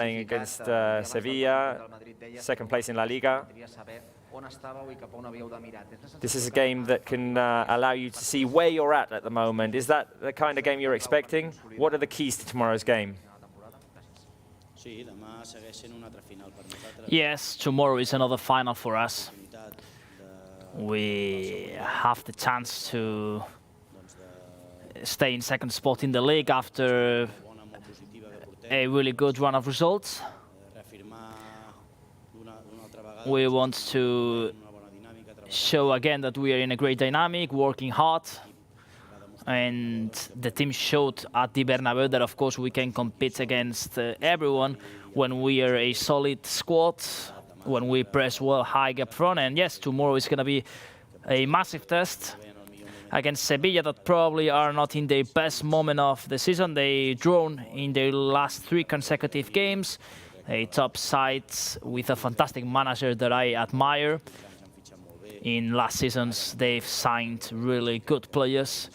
playing against Sevilla, second place in La Liga. This is a game that can allow you to see where you're at the moment. Is that the kind of game you're expecting? What are the keys to tomorrow's game? Yes, tomorrow is another final for us. We have the chance to stay in second spot in the league after a really good run of results. We want to show again that we are in a great dynamic, working hard. And the team showed at the Bernabeu that, of course, we can compete against everyone when we are a solid squad, when we press well high up front. And yes, tomorrow is going to be a massive test against Sevilla, that probably are not in the best moment of the season. They drawn in their last 3 consecutive games. A top side with a fantastic manager that I admire. In last seasons, they've signed really good players.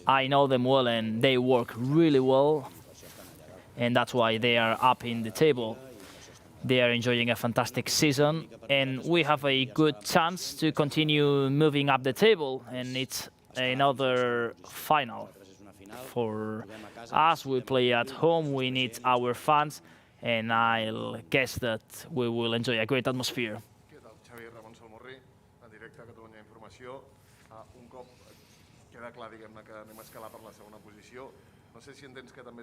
I know them well and they work really well. And that's why they are up in the table. They are enjoying a fantastic season, and we have a good chance to continue moving up the table, and it's another final. For us, we play at home, we need our fans, and I'll guess that we will enjoy a great atmosphere.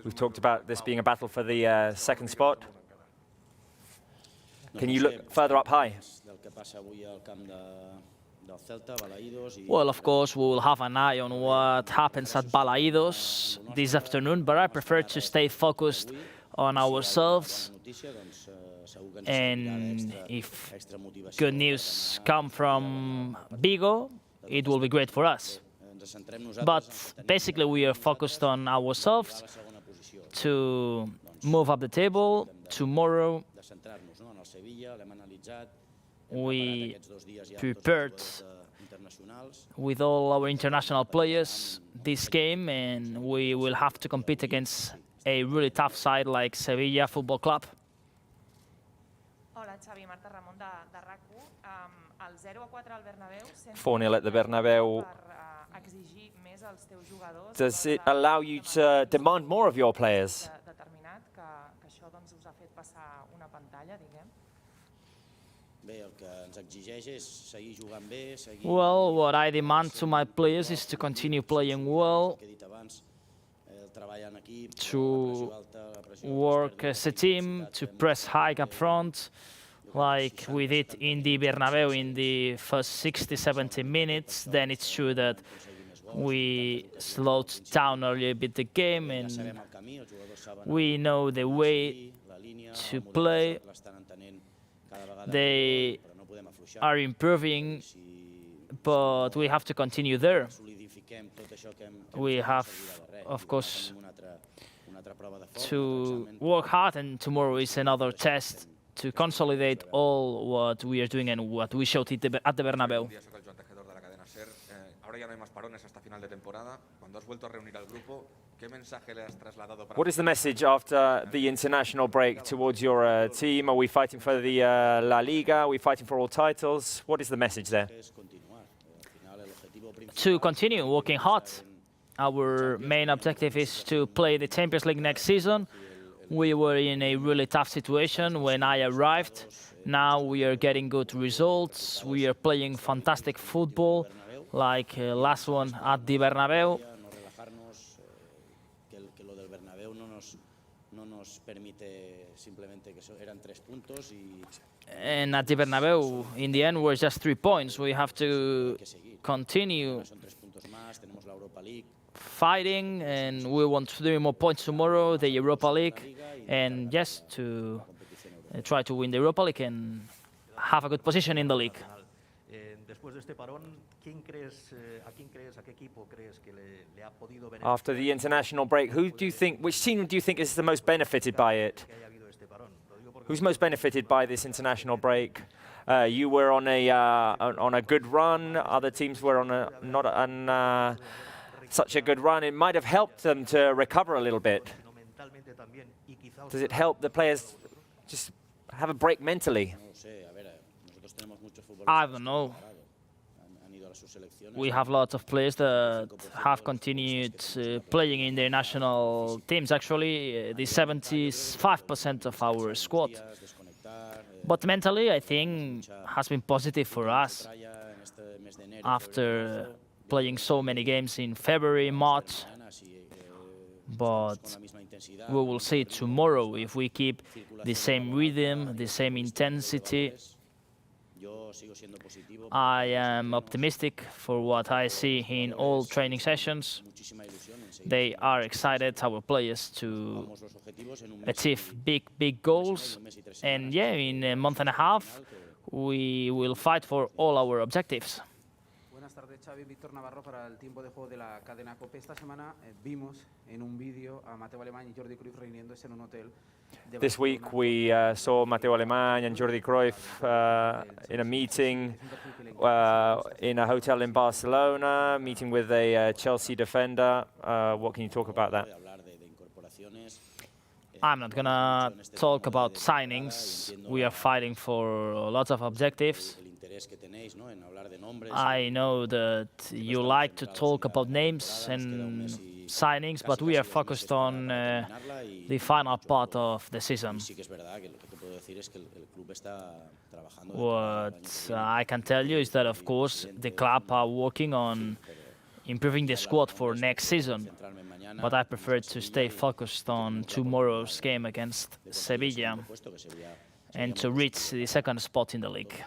We've talked about this being a battle for the second spot. Can you look further up high? Well, of course, we will have an eye on what happens at Balaidos this afternoon, but I prefer to stay focused on ourselves. And if good news come from Vigo, it will be great for us. But basically, we are focused on ourselves to move up the table. Tomorrow, we prepared with all our international players this game, and we will have to compete against a really tough side like Sevilla Football Club. Hola, Xavi, Marta Ramon de RAC1. El 0-4 al Bernabéu 4-0 at the Bernabeu. Does it allow you to demand more of your players? Well, what I demand to my players is to continue playing well, to work as a team, to press high up front, like we did in the Bernabeu in the first 60-70 minutes. Then it's true that we slowed down a little bit the game, and we know the way to play. They are improving, but we have to continue there. We have, of course, to work hard, and tomorrow is another test to consolidate all what we are doing and what we showed at the Bernabeu. What is the message after the international break towards your team? Are we fighting for the La Liga? Are we fighting for all titles? What is the message there? To continue working hard. Our main objective is to play the Champions League next season. We were in a really tough situation when I arrived. Now we are getting good results. We are playing fantastic football, like last one at the Bernabeu. And at the Bernabeu, in the end, we're just 3 points. We have to continue fighting, and we want 3 more points tomorrow, the Europa League, and yes, to try to win the Europa League and have a good position in the league. After the international break, which team do you think is the most benefited by it? Who's most benefited by this international break? You were on a good run. Other teams were on such a good run. It might have helped them to recover a little bit. Does it help the players just have a break mentally? I don't know. We have lots of players that have continued playing in their national teams. Actually, the 75% of our squad. But mentally, I think has been positive for us after playing so many games in February, March. But we will see tomorrow if we keep the same rhythm, the same intensity. I am optimistic for what I see in all training sessions. They are excited, our players, to achieve big goals. And yeah, in a month and a half, we will fight for all our objectives. Buenas tardes, Xavi. Víctor Navarro para el tiempo de juego de la cadena COPE. Esta semana vimos en un vídeo a Mateo Alemán y Jordi Cruyff reuniéndose en un hotel. This week we saw Mateo Alemán and Jordi Cruyff in a meeting in a hotel in Barcelona, meeting with a Chelsea defender. What can you talk about that? I'm not gonna talk about signings. We are fighting for lots of objectives. I know that you like to talk about names and signings, but we are focused on the final part of the season. What I can tell you is that, of course, the club are working on improving the squad for next season, but I prefer to stay focused on tomorrow's game against Sevilla and to reach the second spot in the league.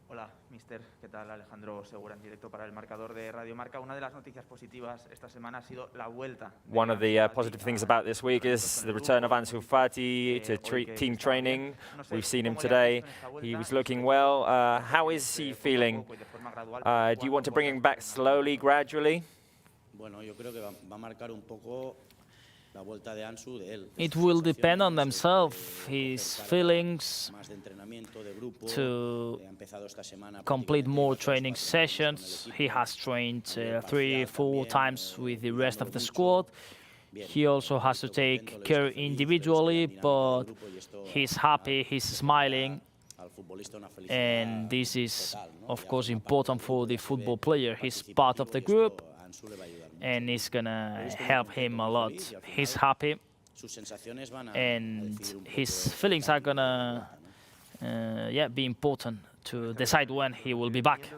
Hola, mister. ¿Qué tal? Alejandro Segura en directo para el marcador de Radio Marca. Una de las noticias positivas esta semana ha sido la vuelta. One of the positive things about this week is the return of Ansu Fati to team training. We've seen him today. He was looking well. How is he feeling? Do you want to bring him back slowly, gradually? It will depend on themselves, his feelings, to complete more training sessions. He has trained 3-4 times with the rest of the squad. He also has to take care individually, but he's happy, he's smiling. And this is, of course, important for the football player. He's part of the group, and it's gonna help him a lot. He's happy, and his feelings are gonna be important to decide when he will be back.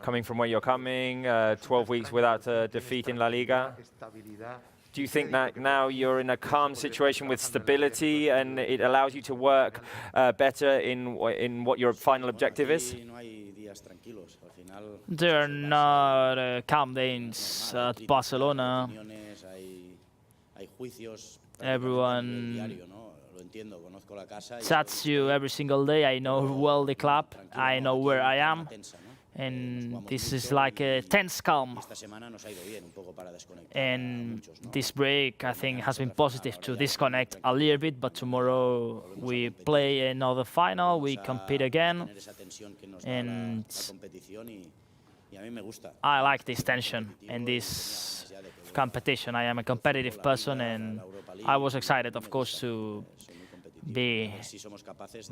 Coming from where you're coming, 12 weeks without a defeat in La Liga, do you think that now you're in a calm situation with stability and it allows you to work better in what your final objective is? There are not calm days at Barcelona. Everyone chats you every single day. I know well the club. I know where I am. And this is like a tense calm. And this break, I think, has been positive to disconnect a little bit, but tomorrow we play another final, we compete again, and I like this tension and this competition. I am a competitive person, and I was excited, of course, to be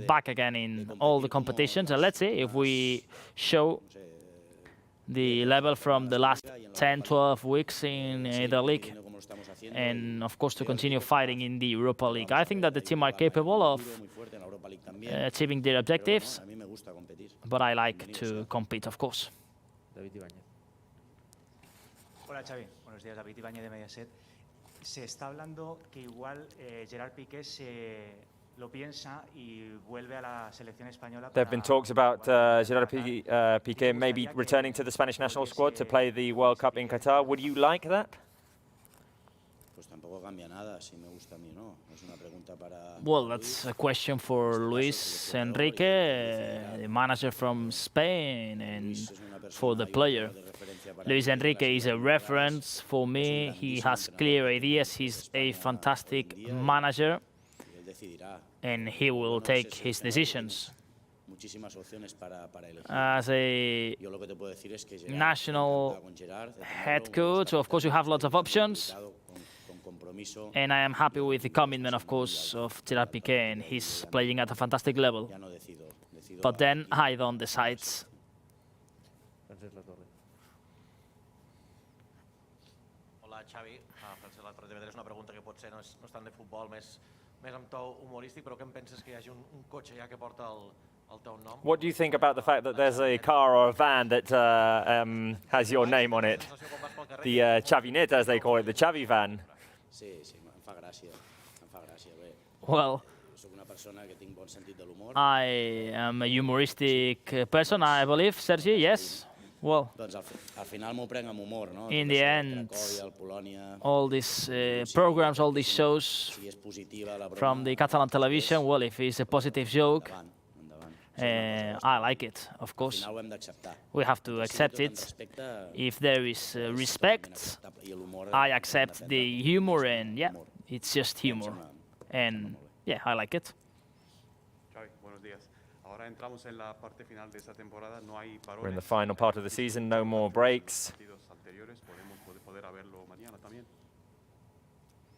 back again in all the competitions. And let's see if we show the level from the last 10-12 weeks in the league, and of course to continue fighting in the Europa League. I think that the team are capable of achieving their objectives, but I like to compete, of course. Hola, Xavi. Buenos días, David Ibáñez de Mediaset. Se está hablando que igual Gerard Piqué lo piensa y vuelve a la selección española. There have been talks about Gerard Piqué maybe returning to the Spanish national squad to play the World Cup in Qatar. Would you like that? Well, that's a question for Luis Enrique, the manager from Spain, and for the player. Luis Enrique is a reference for me. He has clear ideas. He's a fantastic manager, and he will take his decisions. as a national head coach, of course, you have lots of options. And I am happy with the commitment, of course, of Gerard Piqué, and he's playing at a fantastic level. But then I don't decide. Hola, Xavi. Francesc Latorre, TV3, és una pregunta que potser no és tant de futbol, més amb to humorístic, però què en penses que hi hagi un cotxe ja que porta el teu nom? What do you think about the fact that there's a car or a van that has your name on it? The Xavinet, as they call it, the Xavi van. Sí, em fa gràcia, bé. Well, Soc una persona que tinc bon sentit de l'humor. I am a humoristic person, I believe, Sergi, yes? Well, Doncs al final m'ho prenc amb humor, no? in the end, Cracòvia, el Polònia, all these programs, all these shows si és positiva la broma, from the Catalan television, well, if it's a positive joke, endavant. I like it, of Al course. final ho hem d'acceptar. We have to accept it. Respecte If there is respect, i l'humor. I accept the humor, and yeah, it's just humor. And yeah, I like it. Xavi, buenos días. Ahora entramos en la parte final de esta temporada. No hay parones. We're in the final part of the season, no more breaks. Partidos anteriores podemos poder haberlo mañana también.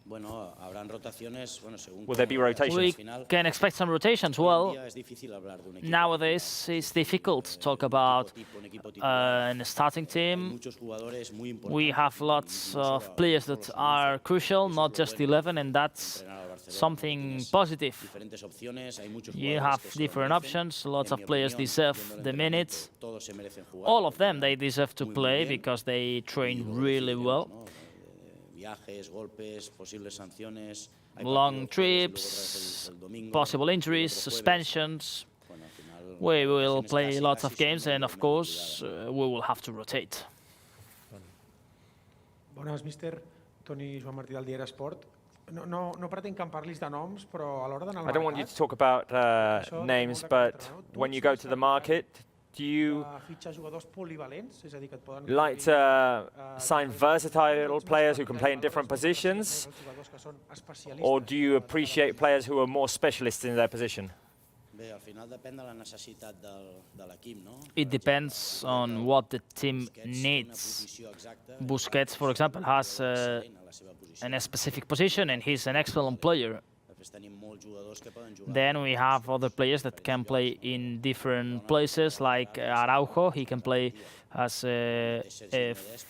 Bueno, habrán rotaciones, bueno, según Will there be rotations? We al final. can expect some rotations. Hoy en Well, día es difícil hablar de un equipo. nowadays it's difficult to talk about Un equipo titular. a starting Hay team. muchos jugadores muy importantes. We have lots of players that are crucial, not just 11, and that's something positive. Diferentes opciones, hay muchos You jugadores have que se lo different merecen. options. Lots En of mi players opinión, deserve viendo el the entrenamiento, minutes. todos se merecen jugar. All of them, they deserve to Muy play bien. because they train Y luego really decisiones, well. ¿no? Viajes, golpes, posibles sanciones. Hay Long partidos jueves y luego trips, otra vez el domingo, possible y injuries, otro jueves. suspensions. Bueno, al final, We will ocasiones play casi- lots casi of games, son and of menos course, olvidadas. we will have to rotate. Bones, míster. Toni Joan Martí del diari Esport. No pretenc que em parlis de noms, però a l'hora d'anar al I don't want you to mercat, talk about names, but when you go to the market, do you fitxar jugadors polivalents, és a dir, que et poden... like to sign versatile players who can play in different positions, Jugadors que són especialistes. or do you appreciate players who are more specialists in their position? Bé, al final depèn de la necessitat de l'equip, no? It depends on what the team Busquets té una needs. posició exacta, Busquets, for example, has excel·lent a la seva posició. a specific position, and he's an excellent player. Després tenim molts jugadors que poden jugar. Then we have other players that can play in different places, like Araujo. He can play as a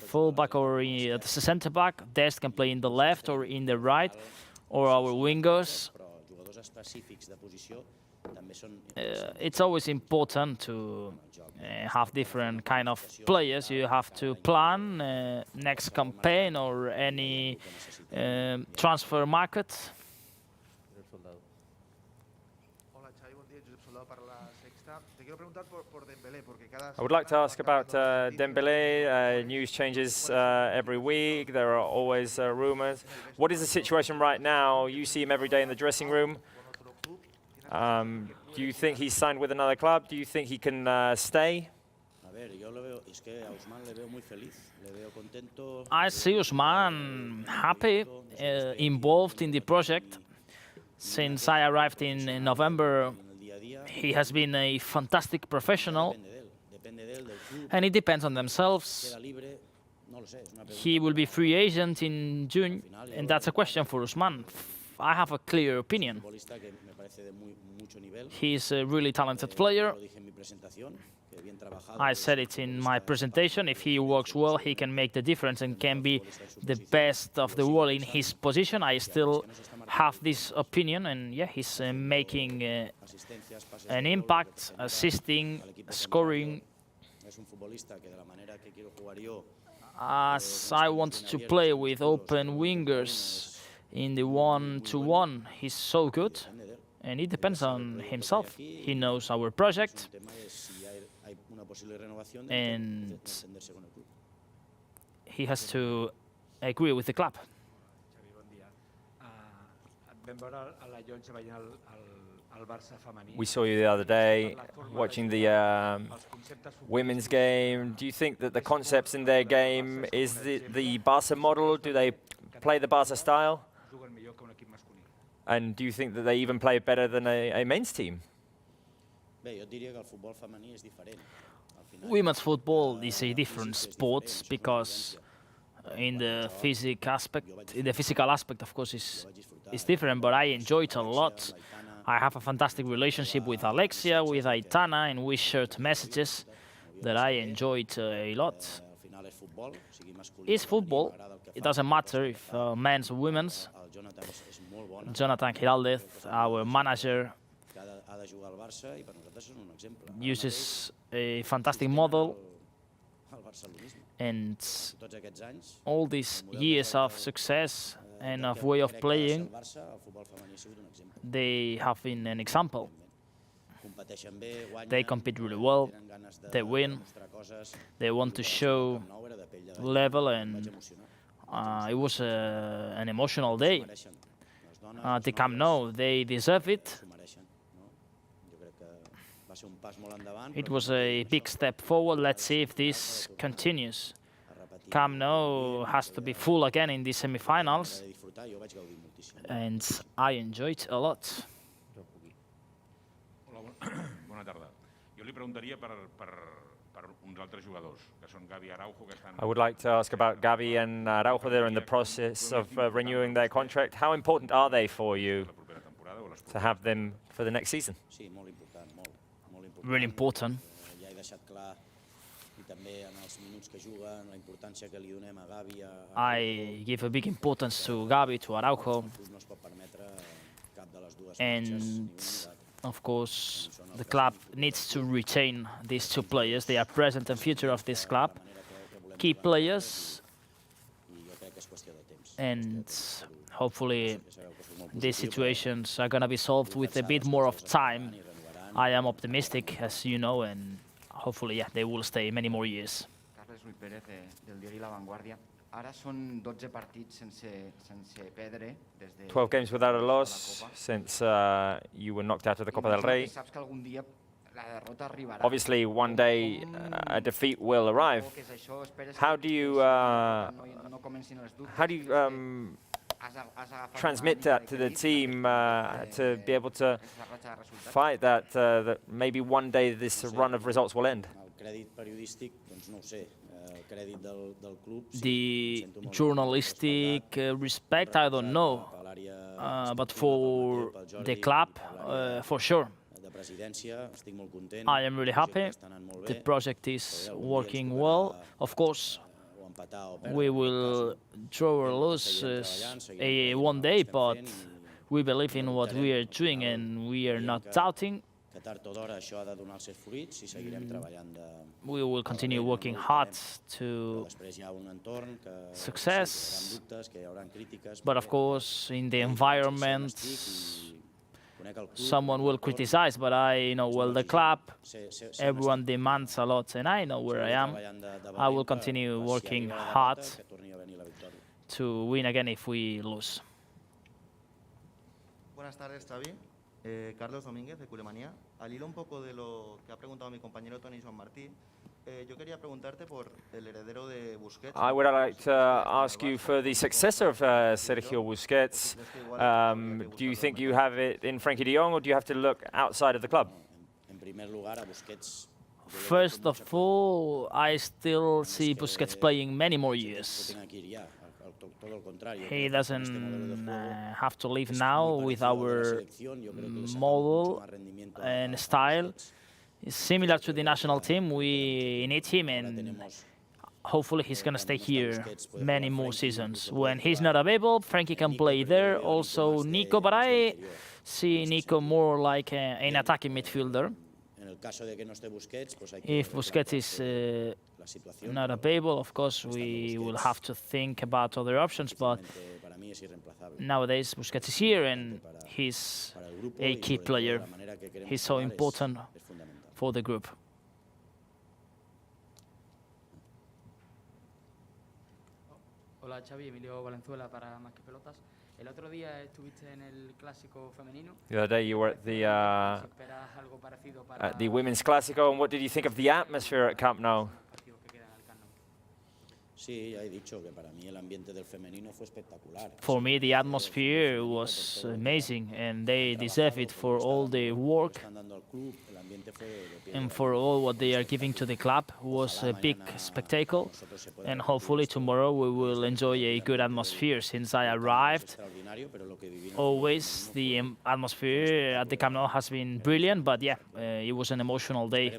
fullback or as a centre back. Dest can play in the left or in the right, or our wingers. Però jugadors específics de posició també són It's always important to have different kind of players. You have to plan next campaign or any transfer market. Hola Xavi, buen día. Josep Soldado para La Sexta. Te quiero preguntar por Dembele, porque cada I would like to semana ask van about cambiando noticias. Dembele. News changes every week. There are always rumors. What is the situation right now? You see him every day in the dressing room. Do you think he's signed with another club? Do you think he can stay? A ver, yo lo veo, es que a Ousmane le veo muy feliz, le veo contento. I see Ousmane happy, involved in the project. Since I arrived in November, En el día a día he has been a fantastic professional, depende de él, del club, and it depends on themselves. queda libre, no lo sé, es una pregunta. He will be free agent in June, and that's a question for Ousmane. I have a clear opinion. Futbolista que me parece de mucho nivel. He's a really talented player. Lo dije en mi presentación, que bien trabajado. I said it in my presentation. If he works well, he can make the difference and can be the best of the world in his position. I still have this opinion, and yeah, he's making Asistencias, pases an de gol, impact, assisting, scoring. Es un futbolista que de la manera que quiero jugar yo, As I want to play with open wingers in the one-to-one, he's so good, and it depends on himself. He knows our project, el tema es si hay una posible renovación and entenderse con el club. he has to agree with the club. Xavi, bon dia. Vam veure a la Llonja veient el Barça femení. We saw you the other day watching the women's game. Do you think that the concepts in their game is the Barça model? Do they play the Barça style? Juguen millor que un equip masculí. And do you think that they even play better than a men's team? Bé, jo diria que el futbol femení és diferent. Al final, Women's football is a different sport because in the physical aspect, of course, is different. But I enjoy it a lot. I have a fantastic relationship with Alexia, with Aitana, and we shared messages that I enjoyed a lot. al final és futbol, sigui masculí. It's football. It doesn't matter if men's or women's. El Jonathan és molt bon, Jonathan Giraldez, our manager, que ha de jugar al Barça i per nosaltres és un exemple. uses a fantastic model, El barcelonisme. and Tots aquests anys, all these years of success and of way of playing, el Barça, el futbol femení ha sigut un exemple. they have been an example. Competeixen bé, guanyen, They compete really well, tenen ganes de they win, demostrar coses. they want to show Camp Nou era de pell de gall. level, Vaig and emocionar. it was an emotional day. Mereixen. Les dones, At the les Camp noies, Nou, they deserve it. s'ho mereixen. No? Jo crec que va ser un pas molt endavant. It però was a big step forward. Let's see if this continues. a repetir. Camp Nou has to be full again in the semi-finals, De disfrutar, jo vaig gaudir moltíssim. and I enjoyed a lot. Hola, bona tarda. Jo li preguntaria per uns altres jugadors, que són Gavi i Araujo, que estan... I would like to ask about Gavi and Araujo. They're in the process of renewing their contract. How important are they for you la propera temporada o les to have them for the next season? Sí, molt important, molt important. Really important. Ja he deixat clar, i també en els minuts que juguen, la importància que li donem a Gavi, I give a big importance to Gavi, to Araujo, el club no es pot permetre cap de les dues and marxes, ni una ni l'altra. of course the club needs to retain these two players. They are present and future of this club, key players, I jo crec que és qüestió de temps. and hopefully Ja sabeu que soc molt these positiu, situations are going to be solved with a bit more of time. i renovaran. I am optimistic, as you know, and hopefully, yeah, they will stay many more years. Carles Ruiz Pérez, del diari La Vanguardia. Ara són 12 partits sense perdre des de... 12 games without a de loss la Copa. since you were knocked out of the Copa del Imagino Rey. que saps que algun dia la derrota arribarà. Obviously, one day a defeat will arrive. Com que és això, esperes How que do you, no comencin els dubtes, how do you has agafat transmit una that mica to de the crèdit team to be able to aquesta ratxa de resultats? fight that maybe one day this run of results will end? El crèdit periodístic, doncs no ho sé. El crèdit del club... sí, The em sento molt bé, journalistic respect, I don't know, per l'àrea but esportiva, for pel Jordi, the club, per l'àrea for sure. de presidència, estic molt content. I am really El projecte happy. està anant molt The bé. project is working well. Of course, O empatar o perdre, we en aquest will draw or lose seguirem treballant, seguirem a veient one el day, que estem but fent i we believe in what we are doing, and we are not doubting. que tard o d'hora això ha de donar els seus fruits i seguirem treballant de... We will continue working hard Però to després hi ha un entorn que success. sí, que hi haurà dubtes, que hi haurà crítiques, But of però course, in the jo environment, estic i conec el club, someone will l'entorn, criticize, but I know well the club. sé on Everyone estic. demands a lot, and I know where I am. Treballant de I will valent continue per si working arriba la hard derrota, que torni a venir la victòria. to win again if we lose. Buenas tardes, Xavi. Carlos Domínguez, de Culemanía. Al hilo un poco de lo que ha preguntado mi compañero Tony Joan Martí, yo quería preguntarte por el heredero de Busquets. I would like to ask you for the successor of Sergio Busquets. Do you think you have it in Frankie de Jong, or do you have to look outside of the club? En primer lugar, a Busquets... First of all, I still see Busquets playing many more years. Tenga que ir ya, todo el contrario. He Creo que con este modelo de doesn't juego have to leave es now muy with parecido al de la our selección. Yo creo que le saca mucho model más rendimiento and a style. Busquets. It's similar to the national team. We need him, Ahora and tenemos hopefully he's going to stay here many more seasons. When he's not available, Frankie can play there. Also Nico, but I see Nico more like an attacking midfielder. en el caso de que no esté Busquets, pues hay que If Busquets is la situación. not available, of course, we will have to think about other options, but Para mí es irreemplazable. nowadays Busquets is here and he's Para el grupo a y key sobre todo player. la manera que queremos He's so jugar important es fundamental. for the group. Hola Xavi, Emilio Valenzuela para Más que Pelotas. El otro día estuviste en el clásico femenino. The other day you were at Si esperas algo parecido para the Women's Classico, and what did you think of the atmosphere at Camp Nou? los partidos que quedan al Camp Nou. Sí, ya he dicho que para mí el ambiente del femenino fue espectacular. For me, the atmosphere was amazing, and they deserve it for all the work and for all what they are giving to the club. It was a big spectacle, and hopefully tomorrow we will enjoy a good atmosphere. Since I arrived, always the atmosphere at the Camp Nou has been brilliant, but yeah, it was an emotional day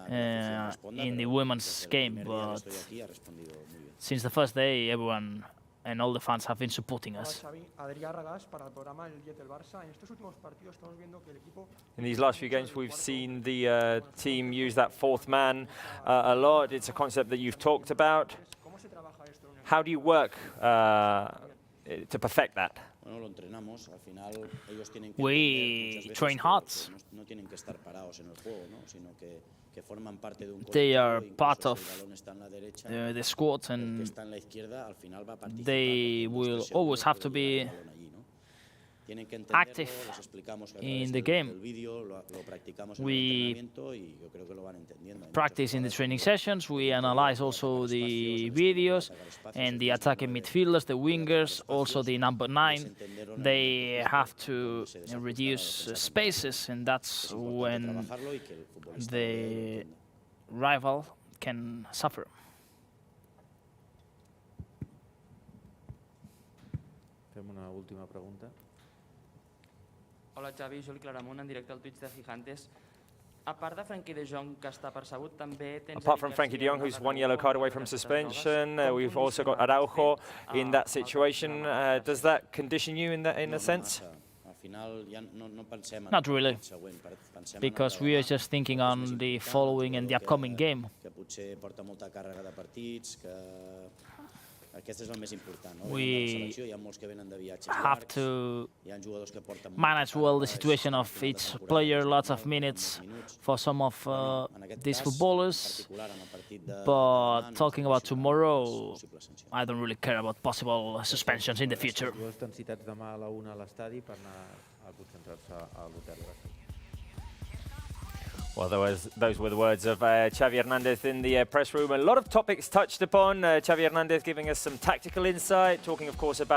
in the women's game. But since the first day, everyone and all the fans have been supporting us. In these last few games, we've seen the team use that fourth man a lot. It's a concept that you've talked about. How do you work to perfect that? We train hard. They are part of the squad, and they will always have to be active in the game. We practice in the training sessions, we analyze also the videos, and the attacking midfielders, the wingers, also the number 9, they have to reduce spaces, and that's when the rival can suffer. Fem una última pregunta. Hola Xavi, Juli Claramunt, en directe al Twitch de Gigantes. A part de Frenkie de Jong, que està percebut, també tens... Apart from Frenkie de Jong, who's one yellow card away from suspension, we've also got Araujo in that situation. Does that condition you in a sense? Not really, because we are just thinking on the following and the upcoming game. We have to manage well the situation of each player, lots of minutes for some of these footballers. But talking about tomorrow, I don't really care about possible suspensions in the future. Estan citats demà a la 1 a l'estadi per anar a concentrar-se a l'hotel. Well, those were the words of Xavi Hernández in the press room. A lot of topics touched upon. Xavi Hernández giving us some tactical insight, talking, of course, about